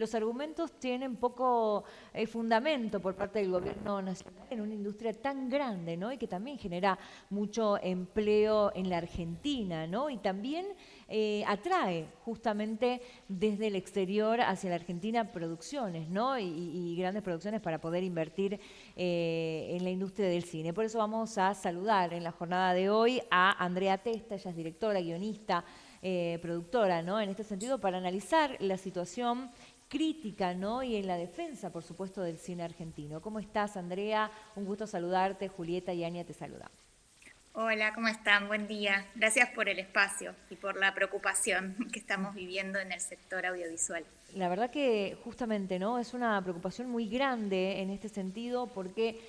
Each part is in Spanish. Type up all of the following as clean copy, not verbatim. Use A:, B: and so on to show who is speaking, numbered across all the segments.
A: los argumentos tienen poco fundamento por parte del gobierno nacional en una industria tan grande, ¿no? Y que también genera mucho empleo en la Argentina, ¿no? Y también atrae justamente desde el exterior hacia la Argentina producciones, ¿no? Y grandes producciones para poder invertir en la industria del cine. Por eso vamos a saludar en la jornada de hoy a Andrea Testa, ella es directora, guionista, productora, ¿no? En este sentido, para analizar la situación crítica, ¿no? Y en la defensa, por supuesto, del cine argentino. ¿Cómo estás, Andrea? Un gusto saludarte. Julieta y Ania te saludan.
B: Hola, ¿cómo están? Buen día. Gracias por el espacio y por la preocupación que estamos viviendo en el sector audiovisual.
A: La verdad que justamente, ¿no? Es una preocupación muy grande en este sentido porque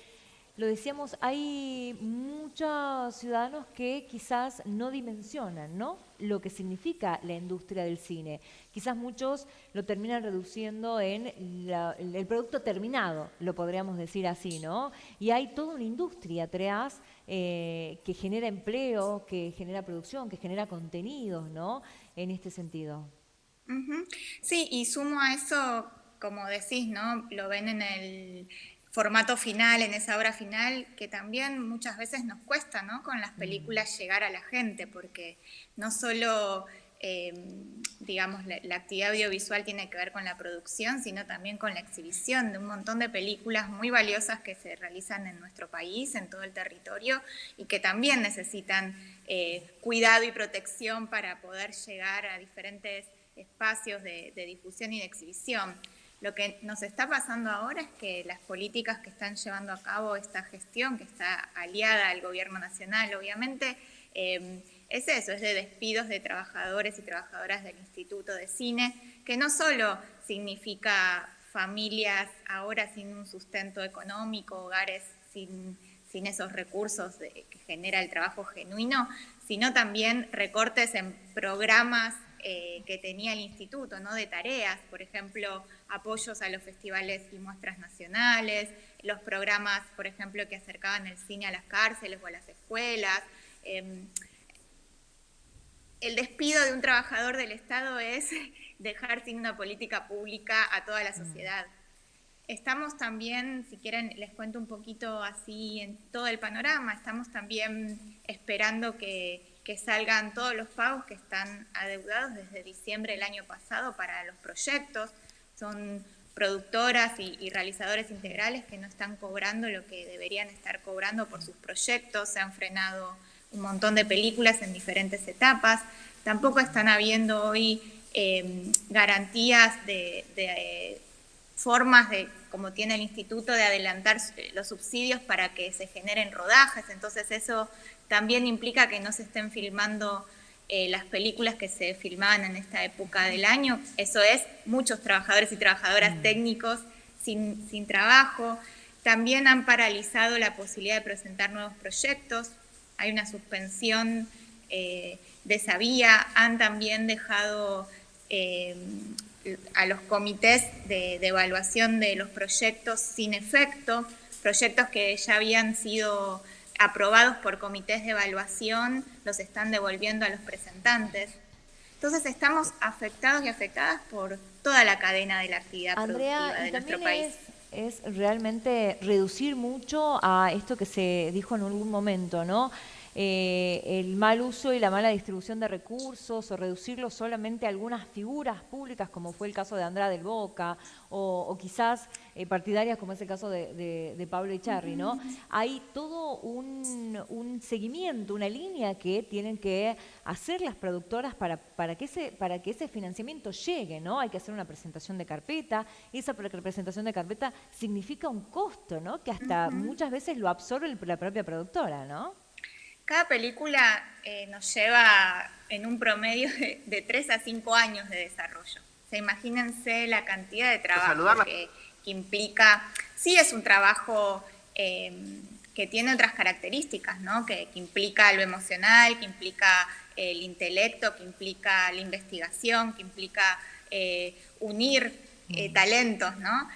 A: lo decíamos, hay muchos ciudadanos que quizás no dimensionan, ¿no? Lo que significa la industria del cine. Quizás muchos lo terminan reduciendo en el producto terminado, lo podríamos decir así, ¿no? Y hay toda una industria atrás que genera empleo, que genera producción, que genera contenidos, ¿no? En este sentido.
B: Ujú. Sí, y sumo a eso, como decís, ¿no? Lo ven en el formato final, en esa obra final, que también muchas veces nos cuesta, ¿no? Con las
A: Mm.
B: películas llegar a la gente, porque no solo, eh, digamos, la actividad audiovisual tiene que ver con la producción, sino también con la exhibición de un montón de películas muy valiosas que se realizan en nuestro país, en todo el territorio, y que también necesitan cuidado y protección para poder llegar a diferentes espacios de difusión y de exhibición. Lo que nos está pasando ahora es que las políticas que están llevando a cabo esta gestión, que está aliada al gobierno nacional, obviamente, es eso, es de despidos de trabajadores y trabajadoras del Instituto de Cine, que no solo significa familias ahora sin un sustento económico, hogares sin esos recursos que genera el trabajo genuino, sino también recortes en programas que tenía el instituto, ¿no? De tareas, por ejemplo, apoyos a los festivales y muestras nacionales, los programas, por ejemplo, que acercaban el cine a las cárceles o a las escuelas. El despido de un trabajador del Estado es dejar sin una política pública a toda la
A: Mm.
B: sociedad. Estamos también, si quieren, les cuento un poquito así en todo el panorama, estamos también esperando que salgan todos los pagos que están adeudados desde diciembre del año pasado para los proyectos. Son productoras y realizadores integrales que no están cobrando lo que deberían estar cobrando por sus proyectos, se han frenado un montón de películas en diferentes etapas, tampoco están habiendo hoy garantías de formas de, como tiene el instituto, de adelantar los subsidios para que se generen rodajes, entonces eso también implica que no se estén filmando las películas que se filmaban en esta época del año, eso es muchos trabajadores y trabajadoras
A: Mm.
B: técnicos sin trabajo, también han paralizado la posibilidad de presentar nuevos proyectos, hay una suspensión de esa vía, han también dejado a los comités de evaluación de los proyectos sin efecto, proyectos que ya habían sido aprobados por comités de evaluación, los están devolviendo a los presentantes. Entonces estamos afectados y afectadas por toda la cadena de la actividad
A: Andrea,
B: productiva
A: y
B: de nuestro
A: también
B: país.
A: es realmente reducir mucho a esto que se dijo en algún momento, ¿no? El mal uso y la mala distribución de recursos o reducirlo solamente a algunas figuras públicas, como fue el caso de Andrea del Boca, o quizás partidarias, como es el caso de Pablo Echarri, ¿no? Hay todo un seguimiento, una línea que tienen que hacer las productoras para que ese financiamiento llegue, ¿no? Hay que hacer una presentación de carpeta, esa presentación de carpeta significa un costo, ¿no? Que hasta muchas veces lo absorbe la propia productora, ¿no?
B: Cada película nos lleva en un promedio de 3 a 5 años de desarrollo. O sea, imagínense la cantidad de trabajo
C: Saludarla.
B: que implica. Sí es un trabajo que tiene otras características, ¿no? Que implica lo emocional, que implica el intelecto, que implica la investigación, que implica unir talentos, ¿no?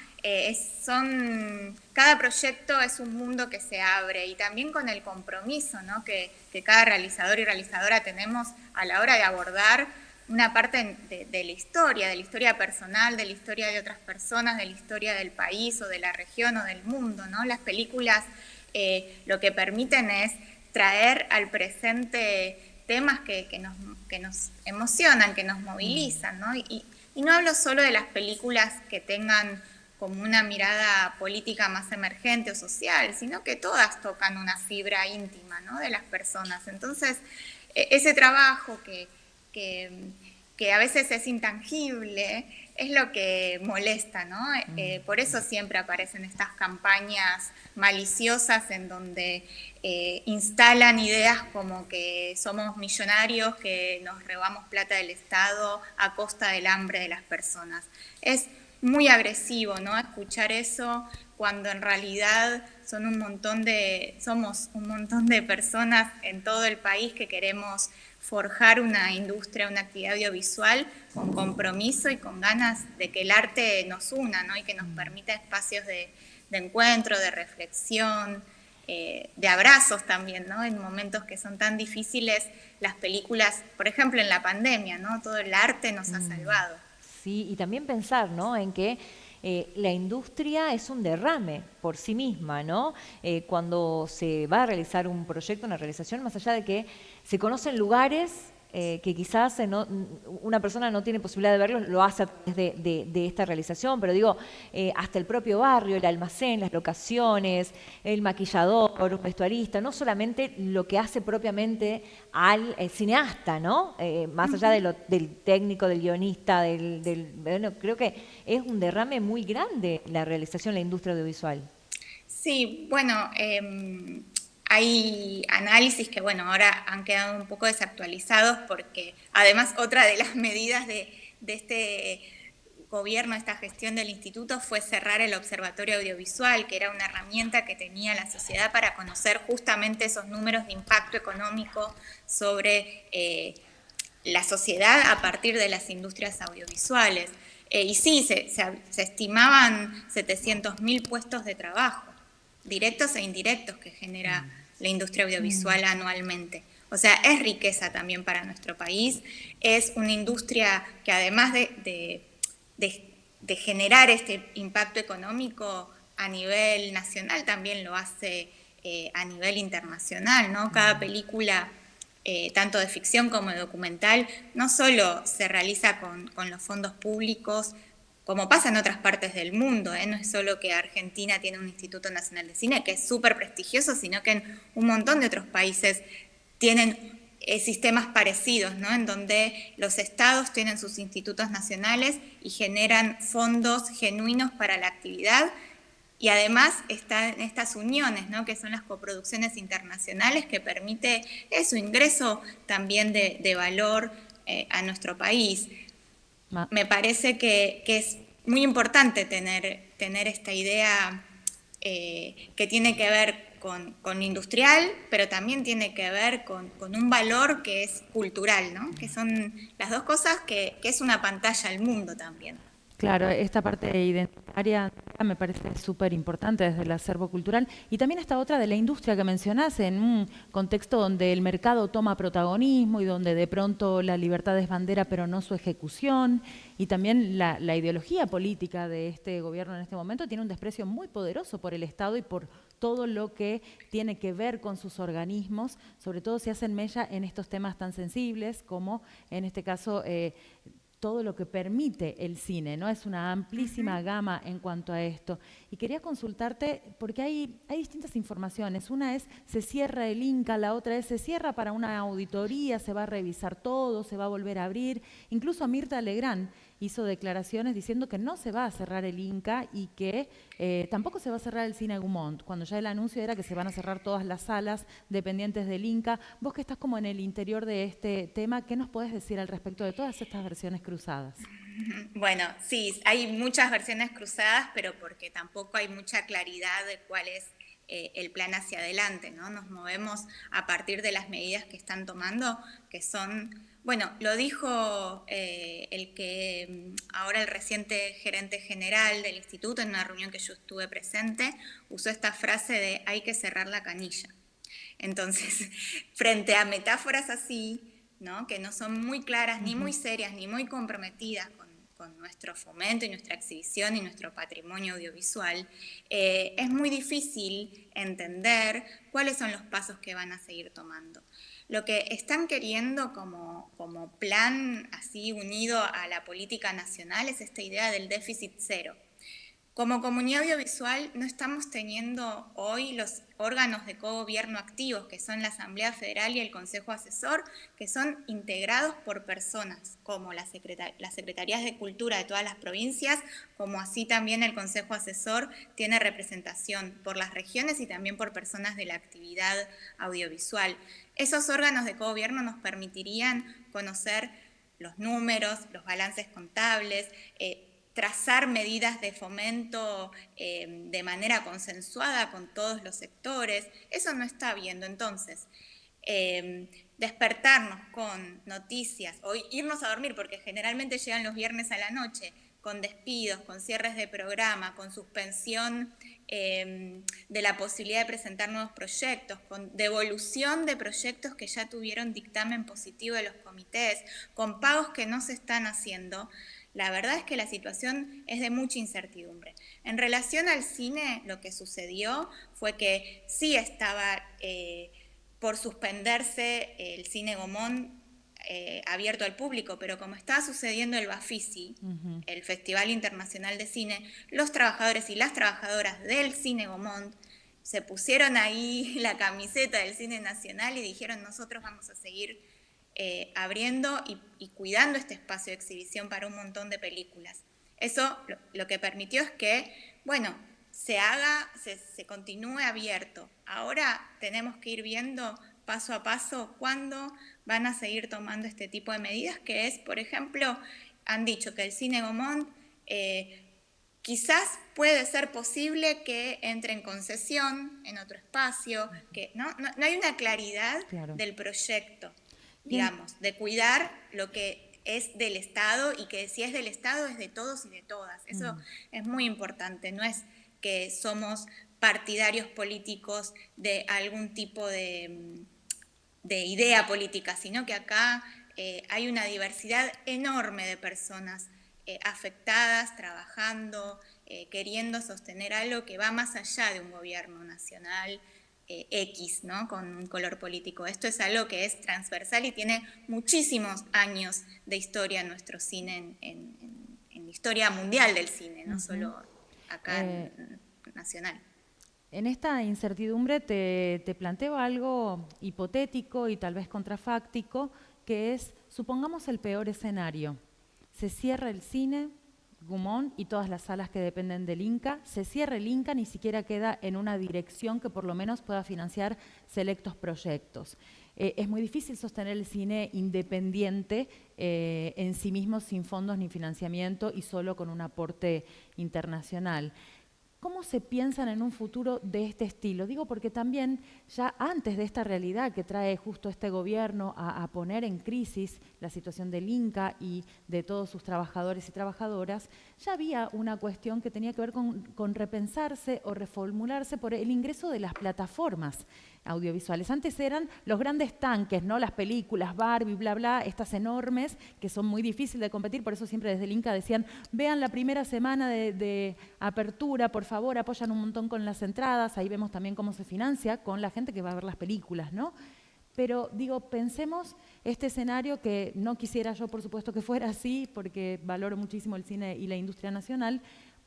B: Cada proyecto es un mundo que se abre y también con el compromiso, ¿no? que cada realizador y realizadora tenemos a la hora de abordar una parte de la historia personal, de la historia de otras personas, de la historia del país o de la región o del mundo, ¿no? Las películas lo que permiten es traer al presente temas que nos emocionan, que nos movilizan, ¿no? Y no hablo solo de las películas que tengan como una mirada política más emergente o social, sino que todas tocan una fibra íntima, ¿no?, de las personas. Entonces, ese trabajo que a veces es intangible es lo que molesta, ¿no? Por eso siempre aparecen estas campañas maliciosas en donde instalan ideas como que somos millonarios, que nos robamos plata del Estado a costa del hambre de las personas. Es muy agresivo, ¿no?, escuchar eso cuando en realidad somos un montón de personas en todo el país que queremos forjar una industria, una actividad audiovisual con compromiso y con ganas de que el arte nos una, ¿no?, y que nos permita espacios de encuentro, de reflexión, de abrazos también, ¿no?, en momentos que son tan difíciles. Las películas, por ejemplo, en la pandemia, ¿no?, todo el arte nos ha salvado.
A: Sí, y también pensar, ¿no?, en que la industria es un derrame por sí misma, ¿no? Cuando se va a realizar un proyecto, una realización, más allá de que se conocen lugares que quizás una persona no tiene posibilidad de verlos, lo hace a través de esta realización, pero digo, hasta el propio barrio, el almacén, las locaciones, el maquillador, un vestuarista, no solamente lo que hace propiamente al cineasta, ¿no? Más allá del técnico, del guionista, bueno, creo que es un derrame muy grande la realización de la industria audiovisual.
B: Sí, bueno, hay análisis que, bueno, ahora han quedado un poco desactualizados porque además otra de las medidas de este gobierno, esta gestión del instituto, fue cerrar el Observatorio Audiovisual, que era una herramienta que tenía la sociedad para conocer justamente esos números de impacto económico sobre la sociedad a partir de las industrias audiovisuales. Y sí, se estimaban 700.000 puestos de trabajo, directos e indirectos, que genera la industria audiovisual anualmente. O sea, es riqueza también para nuestro país, es una industria que además de generar este impacto económico a nivel nacional, también lo hace a nivel internacional, ¿no? Cada película, tanto de ficción como de documental, no solo se realiza con los fondos públicos, como pasa en otras partes del mundo, no es solo que Argentina tiene un Instituto Nacional de Cine, que es súper prestigioso, sino que en un montón de otros países tienen sistemas parecidos, ¿no?, en donde los estados tienen sus institutos nacionales y generan fondos genuinos para la actividad, y además están estas uniones, ¿no?, que son las coproducciones internacionales, que permite su ingreso también de valor a nuestro país. Me parece que es muy importante tener esta idea que tiene que ver con industrial, pero también tiene que ver con un valor que es cultural, ¿no?, que son las dos cosas, que es una pantalla al mundo también.
C: Claro, esta parte identitaria me parece súper importante desde el acervo cultural, y también esta otra de la industria que mencionás, en un contexto donde el mercado toma protagonismo y donde de pronto la libertad es bandera pero no su ejecución, y también la ideología política de este gobierno en este momento tiene un desprecio muy poderoso por el Estado y por todo lo que tiene que ver con sus organismos, sobre todo si hacen mella en estos temas tan sensibles como en este caso todo lo que permite el cine, ¿no? Es una amplísima gama en cuanto a esto. Y quería consultarte, porque hay distintas informaciones. Una es, se cierra el Inca, la otra es, se cierra para una auditoría, se va a revisar todo, se va a volver a abrir. Incluso Mirta Legrand hizo declaraciones diciendo que no se va a cerrar el Inca y que tampoco se va a cerrar el Cine Gaumont, cuando ya el anuncio era que se van a cerrar todas las salas dependientes del Inca. Vos que estás como en el interior de este tema, ¿qué nos podés decir al respecto de todas estas versiones cruzadas?
B: Bueno, sí, hay muchas versiones cruzadas, pero porque tampoco hay mucha claridad de cuál es el plan hacia adelante, ¿no? Nos movemos a partir de las medidas que están tomando, que son, bueno, lo dijo ahora el reciente gerente general del instituto en una reunión que yo estuve presente, usó esta frase de hay que cerrar la canilla. Entonces, frente a metáforas así, ¿no? Que no son muy claras, ni muy serias, ni muy comprometidas con nuestro fomento y nuestra exhibición y nuestro patrimonio audiovisual, es muy difícil entender cuáles son los pasos que van a seguir tomando. Lo que están queriendo como plan así unido a la política nacional es esta idea del déficit cero. Como comunidad audiovisual no estamos teniendo hoy los órganos de cogobierno activos, que son la Asamblea Federal y el Consejo Asesor, que son integrados por personas como las Secretarías de Cultura de todas las provincias, como así también el Consejo Asesor tiene representación por las regiones y también por personas de la actividad audiovisual. Esos órganos de cogobierno nos permitirían conocer los números, los balances contables, trazar medidas de fomento de manera consensuada con todos los sectores. Eso no está habiendo. Entonces, despertarnos con noticias o irnos a dormir, porque generalmente llegan los viernes a la noche, con despidos, con cierres de programa, con suspensión de la posibilidad de presentar nuevos proyectos, con devolución de proyectos que ya tuvieron dictamen positivo de los comités, con pagos que no se están haciendo. La verdad es que la situación es de mucha incertidumbre. En relación al cine, lo que sucedió fue que sí estaba por suspenderse el Cine Gaumont abierto al público, pero como está sucediendo el Bafisi, el Festival Internacional de Cine, los trabajadores y las trabajadoras del Cine Gaumont se pusieron ahí la camiseta del cine nacional y dijeron: nosotros vamos a seguir abriendo y cuidando este espacio de exhibición para un montón de películas. Eso lo que permitió es que, bueno, se continúe abierto. Ahora tenemos que ir viendo paso a paso cuándo van a seguir tomando este tipo de medidas, que es, por ejemplo, han dicho que el Cine Gaumont quizás puede ser posible que entre en concesión en otro espacio, que no hay una claridad del proyecto, digamos, de cuidar lo que es del Estado, y que si es del Estado es de todos y de todas. Eso es muy importante, no es que somos partidarios políticos de algún tipo de idea política, sino que acá hay una diversidad enorme de personas afectadas, trabajando, queriendo sostener algo que va más allá de un gobierno nacional X, ¿no? Con un color político. Esto es algo que es transversal y tiene muchísimos años de historia en nuestro cine, en historia mundial del cine, no solo acá nacional.
C: En esta incertidumbre te planteo algo hipotético y tal vez contrafáctico, que es, supongamos el peor escenario. Se cierra el cine, Gaumont y todas las salas que dependen del Inca, se cierra el Inca, ni siquiera queda en una dirección que por lo menos pueda financiar selectos proyectos. Es muy difícil sostener el cine independiente en sí mismo, sin fondos ni financiamiento y solo con un aporte internacional. ¿Cómo se piensan en un futuro de este estilo? Digo porque también ya antes de esta realidad que trae justo este gobierno a poner en crisis la situación del Inca y de todos sus trabajadores y trabajadoras, ya había una cuestión que tenía que ver con repensarse o reformularse por el ingreso de las plataformas audiovisuales. Antes eran los grandes tanques, ¿no? Las películas, Barbie, bla, bla, estas enormes que son muy difíciles de competir, por eso siempre desde el Inca decían: vean la primera semana de apertura, por favor, apoyan un montón con las entradas, ahí vemos también cómo se financia con la gente que va a ver las películas, ¿no? Pero digo, pensemos este escenario, que no quisiera yo, por supuesto, que fuera así, porque valoro muchísimo el cine y la industria nacional,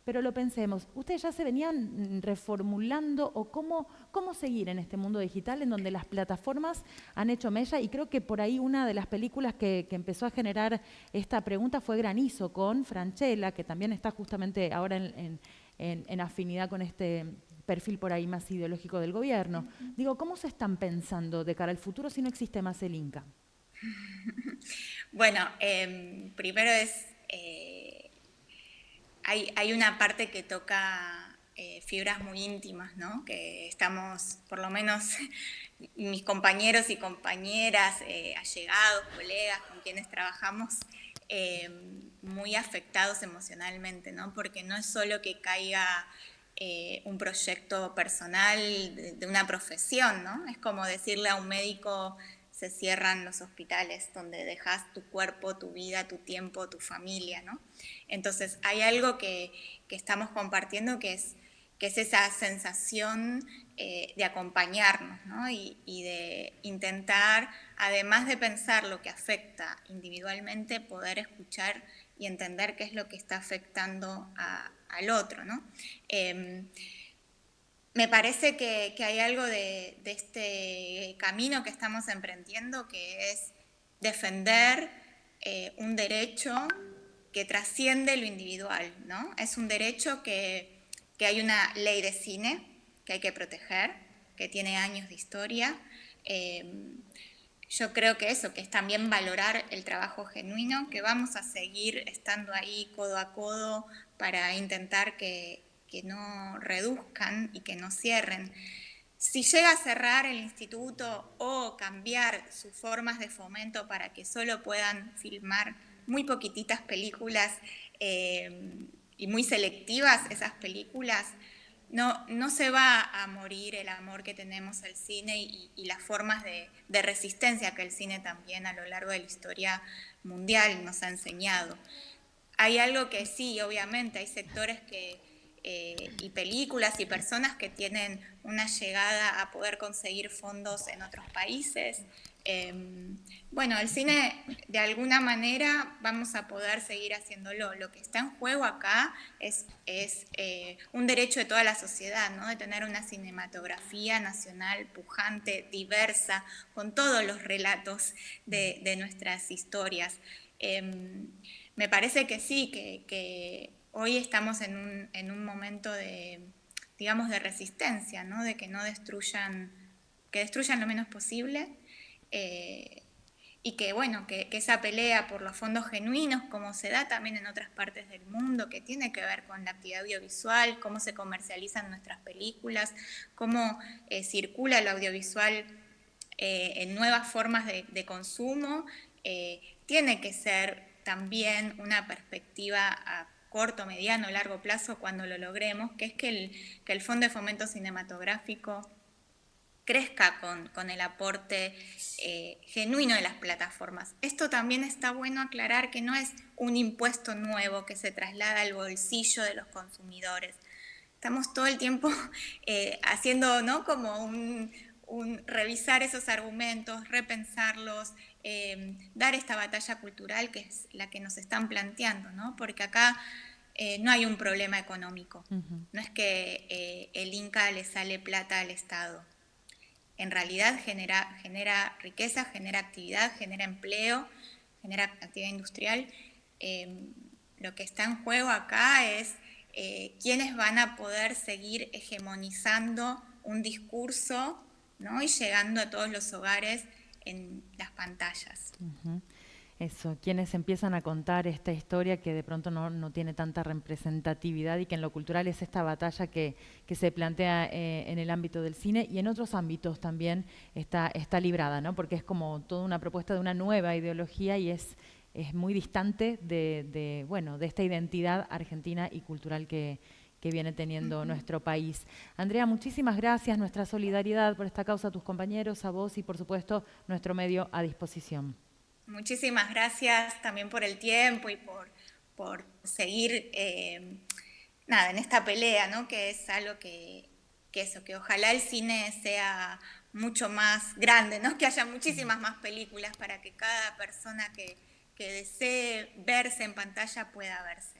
C: pero lo pensemos. ¿Ustedes ya se venían reformulando o cómo seguir en este mundo digital en donde las plataformas han hecho mella? Y creo que por ahí una de las películas que empezó a generar esta pregunta fue Granizo, con Francella, que también está justamente ahora en afinidad con este perfil por ahí más ideológico del gobierno. Digo, ¿cómo se están pensando de cara al futuro si no existe más el Inca?
B: Bueno, primero hay una parte que toca fibras muy íntimas, ¿no? Que estamos, por lo menos mis compañeros y compañeras, allegados, colegas con quienes trabajamos, muy afectados emocionalmente, ¿no? Porque no es solo que caiga un proyecto personal de una profesión, ¿no? Es como decirle a un médico: se cierran los hospitales, donde dejas tu cuerpo, tu vida, tu tiempo, tu familia, ¿no? Entonces hay algo que estamos compartiendo que es esa sensación de acompañarnos, ¿no? Y de intentar, además de pensar lo que afecta individualmente, poder escuchar y entender qué es lo que está afectando al otro, ¿no? Me parece que hay algo de este camino que estamos emprendiendo, que es defender un derecho que trasciende lo individual, ¿no? Es un derecho que hay una ley de cine que hay que proteger, que tiene años de historia. Yo creo que eso, que es también valorar el trabajo genuino, que vamos a seguir estando ahí codo a codo para intentar que no reduzcan y que no cierren. Si llega a cerrar el instituto o cambiar sus formas de fomento para que solo puedan filmar muy poquititas películas y muy selectivas esas películas, no se va a morir el amor que tenemos al cine y las formas de resistencia que el cine también a lo largo de la historia mundial nos ha enseñado. Hay algo que sí, obviamente, hay sectores y películas y personas que tienen una llegada a poder conseguir fondos en otros países. Bueno, el cine, de alguna manera, vamos a poder seguir haciéndolo. Lo que está en juego acá es un derecho de toda la sociedad, ¿no? De tener una cinematografía nacional pujante, diversa, con todos los relatos de nuestras historias. Me parece que sí, que hoy estamos en un momento de, digamos, de resistencia, ¿no? De que no destruyan, que destruyan lo menos posible, y que, bueno, que esa pelea por los fondos genuinos, como se da también en otras partes del mundo, que tiene que ver con la actividad audiovisual, cómo se comercializan nuestras películas, cómo circula el audiovisual en nuevas formas de consumo, tiene que ser también una perspectiva a corto, mediano, largo plazo cuando lo logremos, que es que el Fondo de Fomento Cinematográfico crezca con el aporte genuino de las plataformas. Esto también está bueno aclarar, que no es un impuesto nuevo que se traslada al bolsillo de los consumidores. Estamos todo el tiempo haciendo, ¿no? Como revisar esos argumentos, repensarlos, dar esta batalla cultural que es la que nos están planteando, ¿no? Porque acá no hay un problema económico. No es que el Inca le sale plata al Estado. En realidad genera riqueza, genera actividad, genera empleo, genera actividad industrial. Lo que está en juego acá es quiénes van a poder seguir hegemonizando un discurso, ¿no? Y llegando a todos los hogares en las pantallas.
C: Eso, quienes empiezan a contar esta historia que de pronto no tiene tanta representatividad y que en lo cultural es esta batalla que se plantea en el ámbito del cine y en otros ámbitos también está librada, ¿no? Porque es como toda una propuesta de una nueva ideología y es muy distante de esta identidad argentina y cultural que viene teniendo nuestro país. Andrea, muchísimas gracias, nuestra solidaridad por esta causa a tus compañeros, a vos y por supuesto nuestro medio a disposición.
B: Muchísimas gracias también por el tiempo y por seguir en esta pelea, ¿no? Que es algo que ojalá el cine sea mucho más grande, ¿no? Que haya muchísimas más películas para que cada persona que desee verse en pantalla pueda verse.